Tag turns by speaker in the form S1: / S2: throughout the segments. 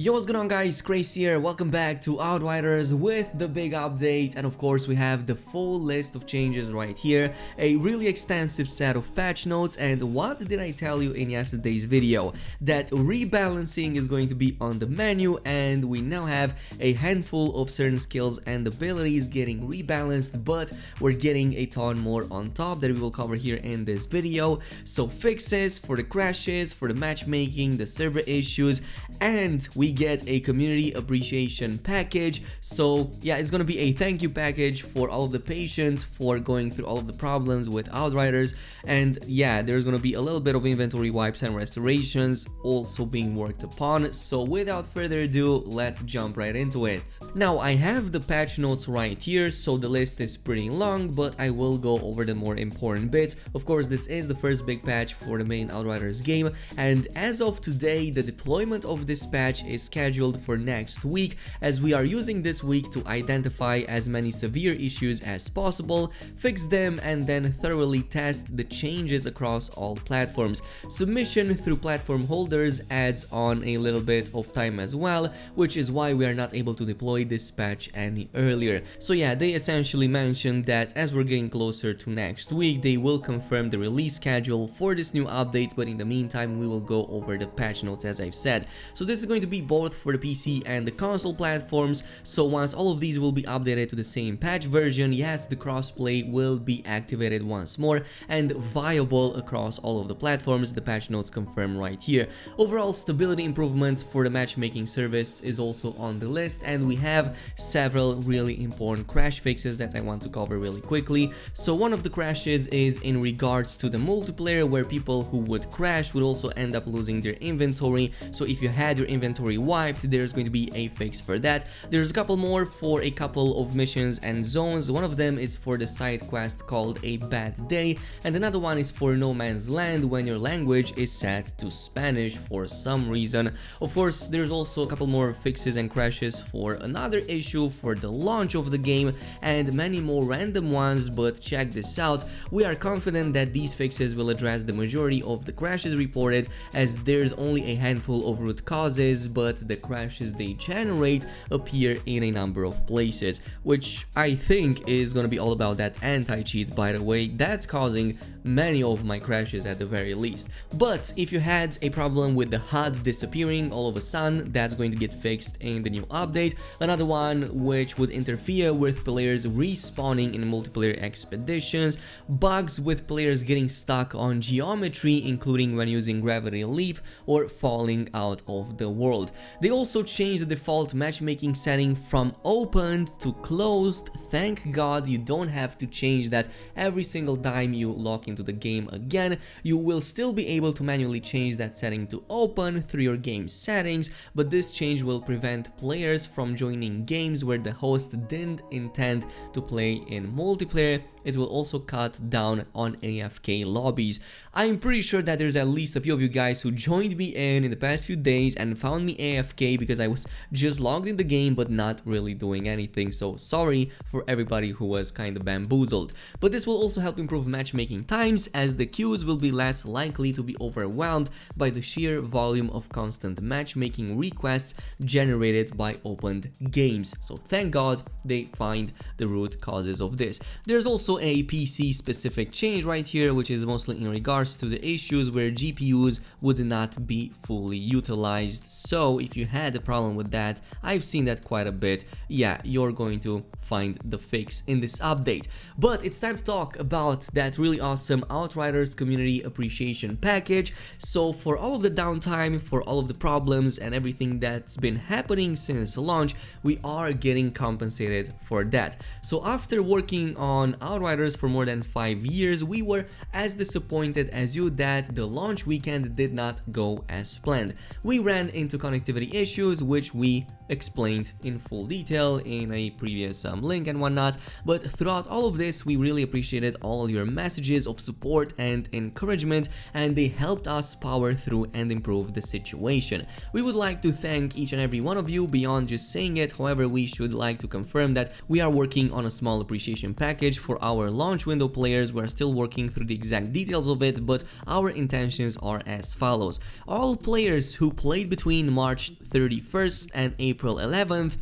S1: Yo, what's going on guys, Khraze here, welcome back to Outriders with the big update, and of course we have the full list of changes right here, a really extensive set of patch notes. And what did I tell you in yesterday's video? That rebalancing is going to be on the menu, and we now have a handful of certain skills and abilities getting rebalanced, but we're getting a ton more on top that we will cover here in this video. So fixes for the crashes, for the matchmaking, the server issues, and we get a community appreciation package. So yeah, it's gonna be a thank you package for all of the patience for going through all of the problems with Outriders. And yeah, there's gonna be a little bit of inventory wipes and restorations also being worked upon. So without further ado, let's jump right into it. Now I have the patch notes right here, so the list is pretty long, but I will go over the more important bits. Of course, this is the first big patch for the main Outriders game, and as of today the deployment of this patch is scheduled for next week, as we are using this week to identify as many severe issues as possible, fix them, and then thoroughly test the changes across all platforms. Submission through platform holders adds on a little bit of time as well, which is why we are not able to deploy this patch any earlier. So yeah, they essentially mentioned that as we're getting closer to next week, they will confirm the release schedule for this new update, but in the meantime we will go over the patch notes as I've said. So this is going to be both for the PC and the console platforms. So once all of these will be updated to the same patch version, yes, the crossplay will be activated once more and viable across all of the platforms. The patch notes confirm right here. Overall stability improvements for the matchmaking service is also on the list, and we have several really important crash fixes that I want to cover really quickly. So one of the crashes is in regards to the multiplayer, where people who would crash would also end up losing their inventory. So if you had your inventory wiped, there's going to be a fix for that. There's a couple more for a couple of missions and zones. One of them is for the side quest called A Bad Day, and another one is for No Man's Land, when your language is set to Spanish for some reason. Of course, there's also a couple more fixes and crashes for another issue for the launch of the game, and many more random ones, but check this out. We are confident that these fixes will address the majority of the crashes reported, as there's only a handful of root causes, but the crashes they generate appear in a number of places, which I think is gonna be all about that anti-cheat, by the way, that's causing many of my crashes at the very least. But if you had a problem with the HUD disappearing all of a sudden, that's going to get fixed in the new update. Another one which would interfere with players respawning in multiplayer expeditions, bugs with players getting stuck on geometry, including when using gravity leap or falling out of the world. They also changed the default matchmaking setting from opened to closed. Thank God you don't have to change that every single time you log into the game again. You will still be able to manually change that setting to open through your game settings, but this change will prevent players from joining games where the host didn't intend to play in multiplayer. It will also cut down on AFK lobbies. I'm pretty sure that there's at least a few of you guys who joined me in the past few days and found me AFK because I was just logged in the game but not really doing anything, so sorry for everybody who was kinda bamboozled. But this will also help improve matchmaking times, as the queues will be less likely to be overwhelmed by the sheer volume of constant matchmaking requests generated by opened games. So thank God they find the root causes of this. There's also a PC specific change right here, which is mostly in regards to the issues where GPUs would not be fully utilized. So if you had a problem with that, I've seen that quite a bit, yeah, you're going to find the fix in this update. But it's time to talk about that really awesome Outriders community appreciation package. So for all of the downtime, for all of the problems and everything that's been happening since launch, we are getting compensated for that. So after working on Outriders for more than 5 years, we were as disappointed as you that the launch weekend did not go as planned. We ran into connectivity issues, which we explained in full detail in a previous link and whatnot, but throughout all of this we really appreciated all your messages of of support and encouragement, and they helped us power through and improve the situation. We would like to thank each and every one of you beyond just saying it. However, we should like to confirm that we are working on a small appreciation package for our launch window players. We're still working through the exact details of it, but our intentions are as follows. All players who played between March 31st and April 11th,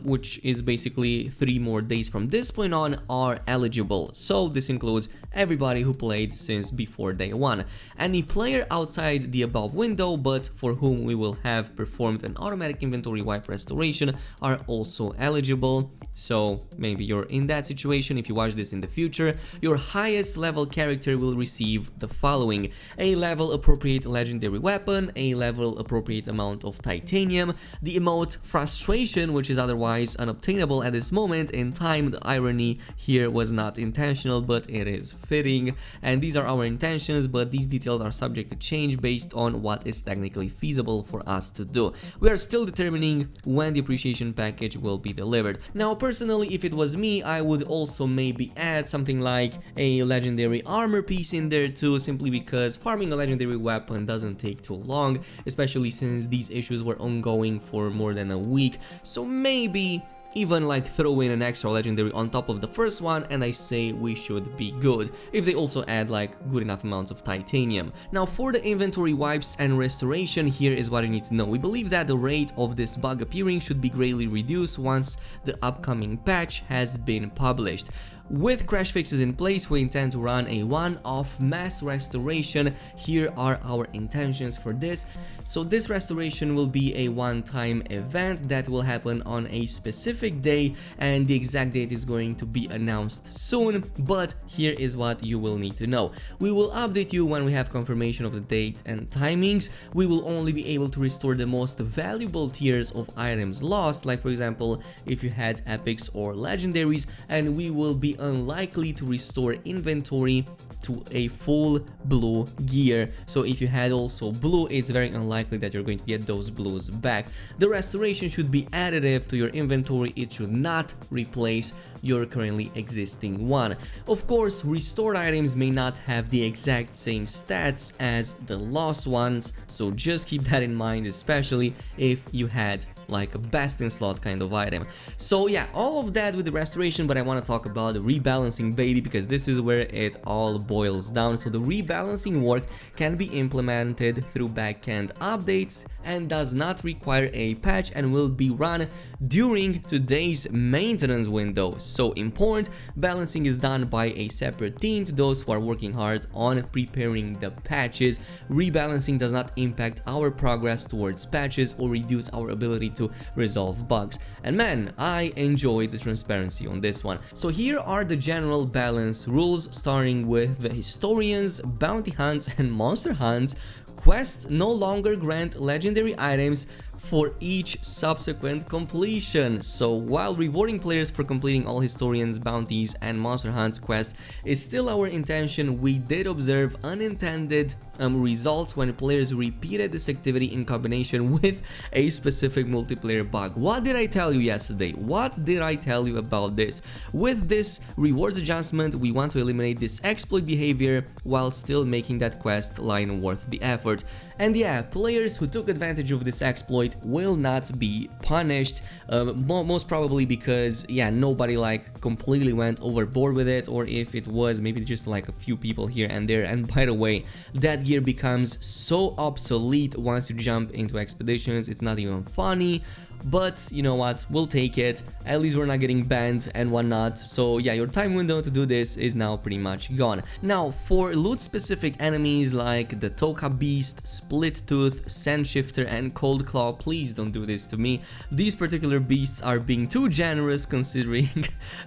S1: which is basically 3 more days from this point on, are eligible. So this includes everybody who played since before day 1. Any player outside the above window but for whom we will have performed an automatic inventory wipe restoration are also eligible. So maybe you're in that situation. If you watch this in the future, your highest level character will receive the following: a level appropriate legendary weapon, a level appropriate amount of titanium, the emote frustration, which is otherwise unobtainable at this moment in time. The irony here was not intentional, but it is fitting, and these are our intentions, but these details are subject to change based on what is technically feasible for us to do. We are still determining when the appreciation package will be delivered. Now, personally, if it was me, I would also maybe add something like a legendary armor piece in there too, simply because farming a legendary weapon doesn't take too long, especially since these issues were ongoing for more than a week. So maybe even like throw in an extra legendary on top of the first one, and I say we should be good if they also add like good enough amounts of titanium. Now, for the inventory wipes and restoration, here is what you need to know. We believe that the rate of this bug appearing should be greatly reduced once the upcoming patch has been published. With crash fixes in place, we intend to run a one-off mass restoration. Here are our intentions for this. So this restoration will be a one-time event that will happen on a specific day, and the exact date is going to be announced soon, but here is what you will need to know. We will update you when we have confirmation of the date and timings. We will only be able to restore the most valuable tiers of items lost, like for example if you had epics or legendaries, and we will be unlikely to restore inventory to a full blue gear. So if you had also blue, it's very unlikely that you're going to get those blues back. The restoration should be additive to your inventory. It should not replace your currently existing one. Of course, restored items may not have the exact same stats as the lost ones, so just keep that in mind, especially if you had like a best in slot kind of item. So yeah, all of that with the restoration, but I want to talk about the rebalancing, baby, because this is where it all boils down. So the rebalancing work can be implemented through backend updates and does not require a patch and will be run during today's maintenance window. So important, balancing is done by a separate team to those who are working hard on preparing the patches. Rebalancing does not impact our progress towards patches or reduce our ability to resolve bugs. And man, I enjoy the transparency on this one. So here are the general balance rules, starting with the historians, bounty hunts, and monster hunts. Quests no longer grant legendary items for each subsequent completion. So while rewarding players for completing all historians, bounties, and monster hunts quests is still our intention, we did observe unintended results when players repeated this activity in combination with a specific multiplayer bug. What did I tell you yesterday? What did I tell you about this? With this rewards adjustment, we want to eliminate this exploit behavior while still making that quest line worth the effort. And yeah, players who took advantage of this exploit will not be punished, most probably because yeah, nobody like completely went overboard with it, or if it was, maybe just like a few people here and there. And by the way, that gear becomes so obsolete once you jump into expeditions, it's not even funny. But you know what, we'll take it, at least we're not getting banned and whatnot. So yeah, your time window to do this is now pretty much gone. Now for loot specific enemies like the Toka Beast, Split Tooth, Sand Shifter, and Cold Claw, please don't do this to me. These particular beasts are being too generous considering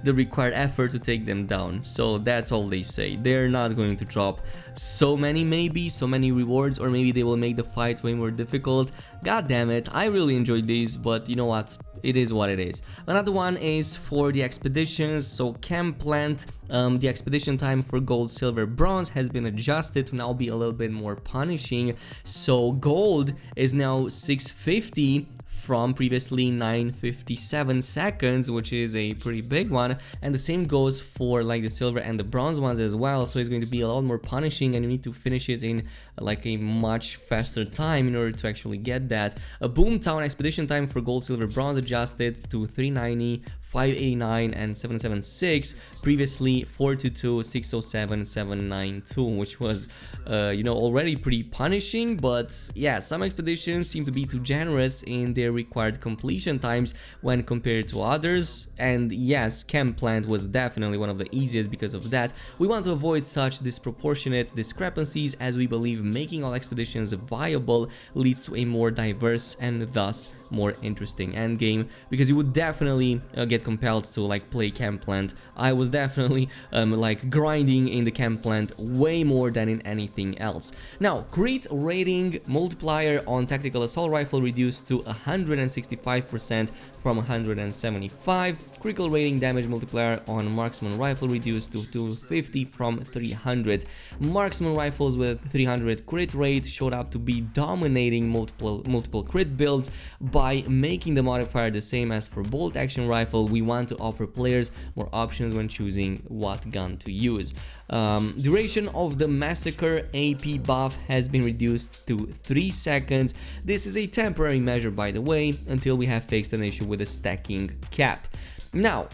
S1: the required effort to take them down. So that's all they say. They're not going to drop so many rewards, or maybe they will make the fight way more difficult. God damn it, I really enjoyed these, but you know what, it is what it is. Another one is for the expeditions. So Camp Plant, the expedition time for gold, silver, bronze has been adjusted to now be a little bit more punishing. So gold is now 650 from previously 957 seconds, which is a pretty big one, and the same goes for like the silver and the bronze ones as well. So it's going to be a lot more punishing, and you need to finish it in like a much faster time in order to actually get that. A Boomtown expedition time for gold, silver, bronze adjusted to 390, 589 and 776, previously 422, 607, 792, which was you know, already pretty punishing. But yeah, some expeditions seem to be too generous in their required completion times when compared to others, and yes, Camp Plant was definitely one of the easiest because of that. We want to avoid such disproportionate discrepancies, as we believe making all expeditions viable leads to a more diverse and thus more interesting endgame, because you would definitely get compelled to like play Camp Plant. I was definitely like grinding in the Camp Plant way more than in anything else. Now, crit rating multiplier on tactical assault rifle reduced to 165% from 175. Critical rating damage multiplier on marksman rifle reduced to 250 from 300. Marksman rifles with 300 crit rate showed up to be dominating multiple crit builds. By making the modifier the same as for bolt action rifle, we want to offer players more options when choosing what gun to use. Duration of the Massacre AP buff has been reduced to 3 seconds. This is a temporary measure, by the way, until we have fixed an issue with the stacking cap. Now,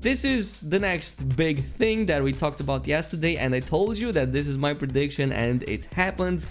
S1: this is the next big thing that we talked about yesterday, and I told you that this is my prediction, and it happened.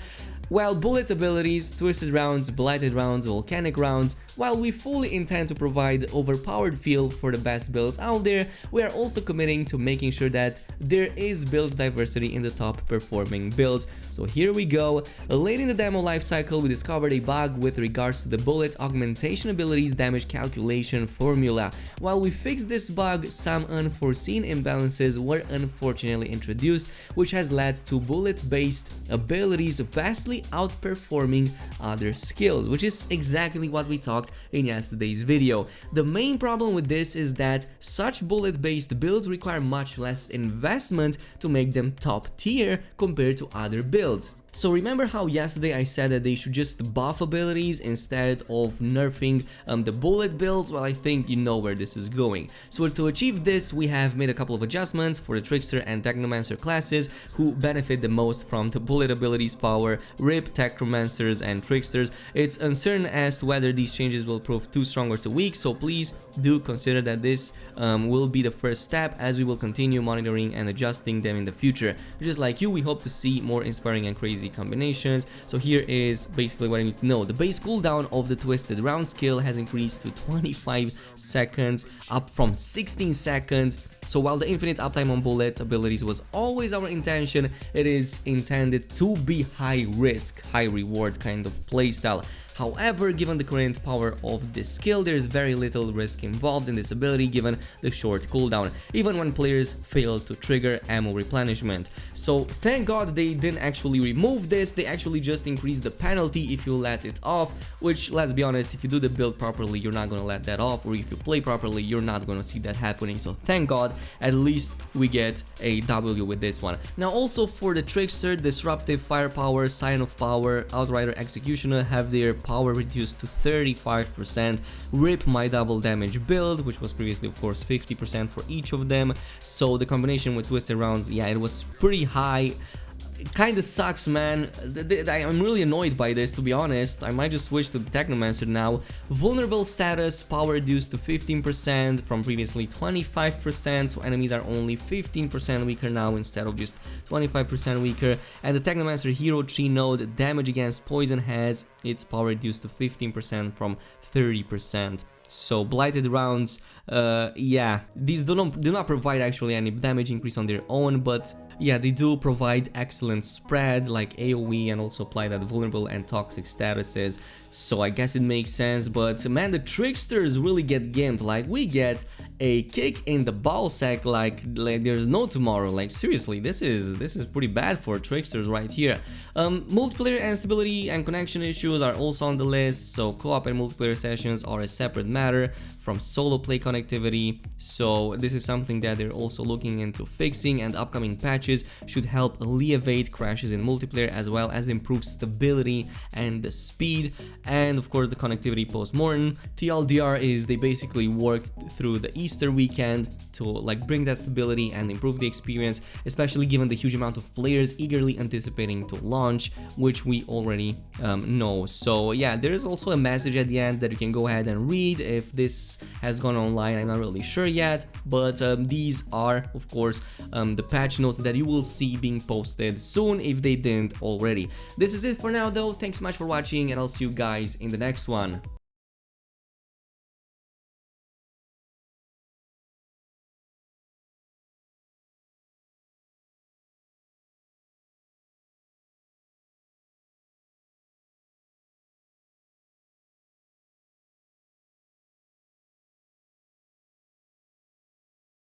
S1: Well, bullet abilities, twisted rounds, blighted rounds, volcanic rounds. While we fully intend to provide overpowered feel for the best builds out there, we are also committing to making sure that there is build diversity in the top performing builds. So here we go. Late in the demo lifecycle, we discovered a bug with regards to the bullet augmentation abilities damage calculation formula. While we fixed this bug, some unforeseen imbalances were unfortunately introduced, which has led to bullet-based abilities vastly outperforming other skills, which is exactly what we talked in yesterday's video. The main problem with this is that such bullet-based builds require much less investment to make them top tier compared to other builds. So remember how yesterday I said that they should just buff abilities instead of nerfing the bullet builds? Well, I think you know where this is going. So to achieve this, we have made a couple of adjustments for the Trickster and Technomancer classes, who benefit the most from the bullet abilities power. RIP Technomancers and Tricksters. It's uncertain as to whether these changes will prove too strong or too weak, so please do consider that this will be the first step, as we will continue monitoring and adjusting them in the future. Just like you, we hope to see more inspiring and crazy combinations. So here is basically what I need to know. The base cooldown of the twisted round skill has increased to 25 seconds, up from 16 seconds. So while the infinite uptime on bullet abilities was always our intention, it is intended to be high risk, high reward kind of playstyle. However, given the current power of this skill, there is very little risk involved in this ability given the short cooldown, even when players fail to trigger ammo replenishment. So thank God they didn't actually remove this, they actually just increased the penalty if you let it off, which, let's be honest, if you do the build properly, you're not gonna let that off, or if you play properly, you're not gonna see that happening. So thank God, at least we get a W with this one. Now also for the Trickster, Disruptive Firepower, Sign of Power, Outrider Executioner have their power reduced to 35%. RIP my double damage build, which was previously of course 50% for each of them. So the combination with twisted rounds, yeah, it was pretty high. It kinda sucks, man. I'm really annoyed by this, to be honest. I might just switch to the Technomancer now. Vulnerable status, power reduced to 15% from previously 25%, so enemies are only 15% weaker now instead of just 25% weaker. And the Technomancer Hero Tree node, damage against poison, has its power reduced to 15% from 30%. So blighted rounds, yeah, these do not provide actually any damage increase on their own, but yeah, they do provide excellent spread like AoE, and also apply that vulnerable and toxic statuses. So I guess it makes sense, but man, the Tricksters really get gimped. Like, we get a kick in the ball sack like there's no tomorrow. Like seriously, this is pretty bad for Tricksters right here. Multiplayer instability and connection issues are also on the list, so co-op and multiplayer sessions are a separate matter from solo play connectivity, so this is something that they're also looking into fixing, and upcoming patches should help alleviate crashes in multiplayer as well as improve stability and the speed, and of course the connectivity post-mortem. TLDR is they basically worked through the Easter weekend to like bring that stability and improve the experience, especially given the huge amount of players eagerly anticipating to launch, which we already know. So yeah, there is also a message at the end that you can go ahead and read if this has gone online. I'm not really sure yet, but these are of course the patch notes that you will see being posted soon if they didn't already. This is it for now though. Thanks so much for watching, and I'll see you guys in the next one.